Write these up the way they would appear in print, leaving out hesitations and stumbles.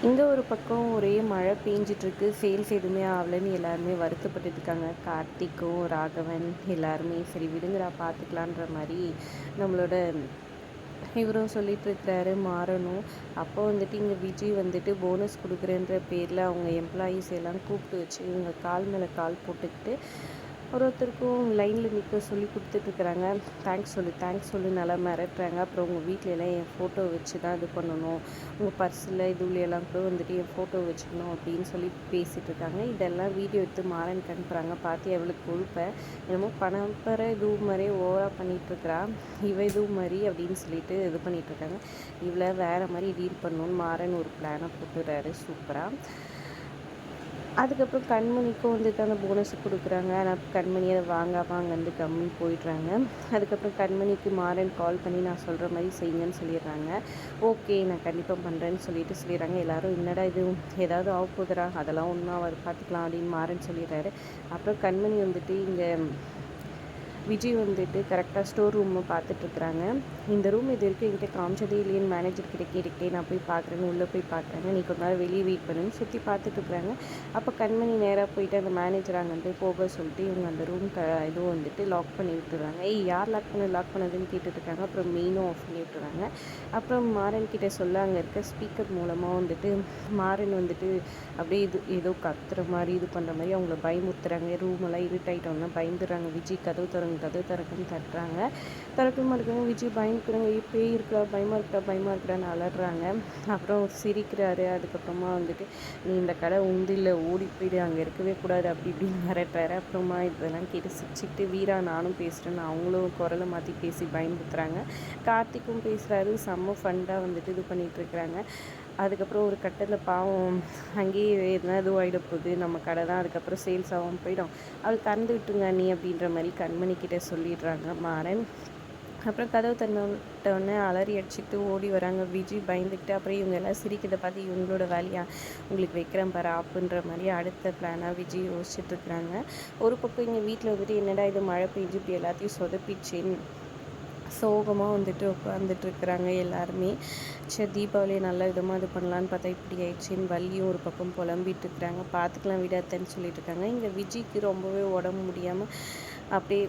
இங்க ஒரு பக்கம் ஒரே மழை பெஞ்சிட்ருக்கு. சேல்ஸ் எதுவுமே ஆவலன்னு எல்லாருமே வருத்தப்பட்டுட்டு இருக்காங்க. கார்த்திக்கும், ராகவன் எல்லாருமே சரி விடுங்கடா பார்த்துக்கலான்ற மாரி நம்மளோட இவரும் சொல்லிட்டுருக்கிறாரு மாறனும். அப்போ வந்துட்டு இங்கே விஜய் வந்துட்டு போனஸ் கொடுக்குறேன்ற பேரில் அவங்க எம்ப்ளாயீஸ் எல்லாம் கூப்பிட்டு வச்சு இவங்க கால் மேலே கால் போட்டுக்கிட்டு ஒருத்தருக்கும் லைனில் நிற்க சொல்லி கொடுத்துட்ருக்குறாங்க. தேங்க்ஸ் சொல்லு நல்லா மிரட்டுறாங்க. அப்புறம் உங்கள் வீட்டிலலாம் என் ஃபோட்டோ வச்சு தான் இது பண்ணணும், உங்கள் பர்ஸில் இதுலையெல்லாம் கூட வந்துட்டு என் ஃபோட்டோ வச்சுக்கணும் அப்படின்னு சொல்லி பேசிகிட்ருக்காங்க. இதெல்லாம் வீடியோ எடுத்து மாறனுக்கு அனுப்புகிறாங்க. பார்த்து எவ்வளோ கொழுப்பை என்னமோ பணம்பர இதுவும் மாதிரியே ஓவராக பண்ணிகிட்ருக்குறா. இதுவும் மாதிரி அப்படின்னு சொல்லிட்டு இது பண்ணிகிட்ருக்காங்க. இவளை வேறு மாதிரி டீல் பண்ணணுன்னு மாறன் ஒரு பிளானை போட்டுறாரு சூப்பராக. அதுக்கப்புறம் கண்மணிக்கும் வந்துட்டு அந்த போனஸை கொடுக்குறாங்க. ஆனால் கண்மணி அதை வாங்காமல் அங்கேருந்து கம்மி போயிடுறாங்க. அதுக்கப்புறம் கண்மணிக்கு மாறன் கால் பண்ணி நான் சொல்கிற மாதிரி செய்யுங்கன்னு சொல்லிடுறாங்க. ஓகே நான் கண்டிப்பாக பண்ணுறேன்னு சொல்லிடுறாங்க. எல்லோரும் என்னடா இது ஏதாவது ஆக போகுதுரா, அதெல்லாம் ஒன்றும் அவர் பார்த்துக்கலாம் அப்படின்னு மாறன் சொல்லிடுறாரு. அப்புறம் கண்மணி வந்துட்டு இங்கே விஜய் வந்துட்டு கரெக்டாக ஸ்டோர் ரூமை பார்த்துட்ருக்குறாங்க. இந்த ரூம் இது வரைக்கும் என்கிட்ட காமிச்சதே இல்லையேன்னு மேனேஜர்கிட்ட கேட்டுக்கிட்டே நான் போய் பார்க்குறேன்னு உள்ளே போய் பார்க்குறாங்க. நீ கொஞ்ச நேரம் வெளியே வெயிட் பண்ணுன்னு சுற்றி பார்த்துட்ருக்குறாங்க. அப்போ கண்மணி நேராக போயிட்டு அந்த மேனேஜர் அங்கேருந்து போக சொல்லிட்டு இவங்க அந்த ரூம் இதுவும் வந்துட்டு லாக் பண்ணி விட்டுறாங்க. யார் லாக் பண்ணதுன்னு கேட்டுட்ருக்காங்க. அப்புறம் மெயினும் ஆஃப் பண்ணி விட்டுறாங்க. அப்புறம் மாறன் கிட்டே சொல்ல அங்கே இருக்க ஸ்பீக்கர் மூலமாக வந்துட்டு மாறன் வந்துட்டு அப்படியே ஏதோ கத்துற மாதிரி இது பண்ணுற மாதிரி அவங்கள பயமுறுத்துறாங்க. ரூமெல்லாம் இருட்டாயிட்டோன்னா பயந்துடுறாங்க. விஜய் கதவு திறக்குன்னு தட்டுறாங்க. திறக்கமாக இருக்காங்க. விஜய் பயந்துக்கிறாங்க. பேய் இருக்கிறா, பயமாக இருக்கிறான்னு அலறாங்க. அப்புறம் சிரிக்கிறாரு. அதுக்கப்புறமா வந்துட்டு நீ இந்த கடை உண்டில் ஓடி போயிடு, அங்கே இருக்கவே கூடாது அப்படி இப்படின்னு மிரட்டுறாரு. அப்புறமா இதெல்லாம் கேட்டு சிரிச்சுக்கிட்டு வீரா நானும் பேசுகிறேன்னு அவங்களும் குரலை மாற்றி பேசி பயன்படுத்துகிறாங்க. கார்த்திக்கும் பேசுகிறாரு. செம்ம ஃபண்டாக வந்துட்டு இது பண்ணிகிட்ருக்குறாங்க. அதுக்கப்புறம் ஒரு கட்டத்தில் பாவம் அங்கேயே எதுனா இதுவும் ஆகிட போகுது, நம்ம கடை தான் அதுக்கப்புறம் சேல்ஸ் ஆகாமல் போயிடும், அவள் திறந்து விட்டுருங்க நீ அப்படின்ற மாதிரி கண்மணிக்கிட்ட சொல்லிடுறாங்க மாறன். அப்புறம் கதவு திறந்தோடனே அலறி அடிச்சுட்டு ஓடி வராங்க விஜய் பயந்துக்கிட்டு. அப்புறம் இவங்க எல்லாம் சிரிக்கிறத பார்த்து இவங்களோட வேலையாக உங்களுக்கு வைக்கிறேன் பாரு அப்படின்ற மாதிரி அடுத்த பிளானாக விஜய் யோசிச்சுட்ருக்குறாங்க. ஒரு பக்கம் இங்கே வீட்டில் வந்துட்டு என்னடா இது மழை பெஞ்சு இப்படி எல்லாத்தையும் சொதப்பிச்சேன்னு சோகமாக வந்துட்டு உட்காந்துட்ருக்குறாங்க எல்லாருமே. சரி தீபாவளியை நல்ல விதமாக இது பண்ணலான்னு பார்த்தா இப்படி ஆயிடுச்சின்னு வள்ளியும் ஒரு பக்கம் புலம்பிகிட்ருக்குறாங்க. பார்த்துக்கலாம் விடாதன்னு சொல்லிட்டுருக்காங்க. இங்கே விஜய்க்கு ரொம்பவே உடம்பு முடியாமல் அப்படியே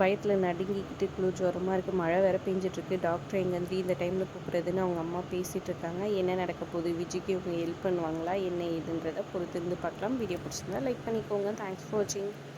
பயத்தில் நடுங்கிக்கிட்டு குளிர் ஜுரமாக இருக்குது. மழை வேறு பெஞ்சிட்ருக்கு. டாக்டர் எங்கேருந்து இந்த டைமில் கூப்பிட்றதுன்னு அவங்க அம்மா பேசிகிட்ருக்காங்க. என்ன நடக்க போகுது, விஜய்க்கு இவங்க ஹெல்ப் பண்ணுவாங்களா என்ன ஏதுன்றதை பொறுத்திருந்து பார்க்கலாம். வீடியோ பிடிச்சிருந்தா லைக் பண்ணிக்கோங்க. தேங்க்ஸ் ஃபார் வாட்சிங்.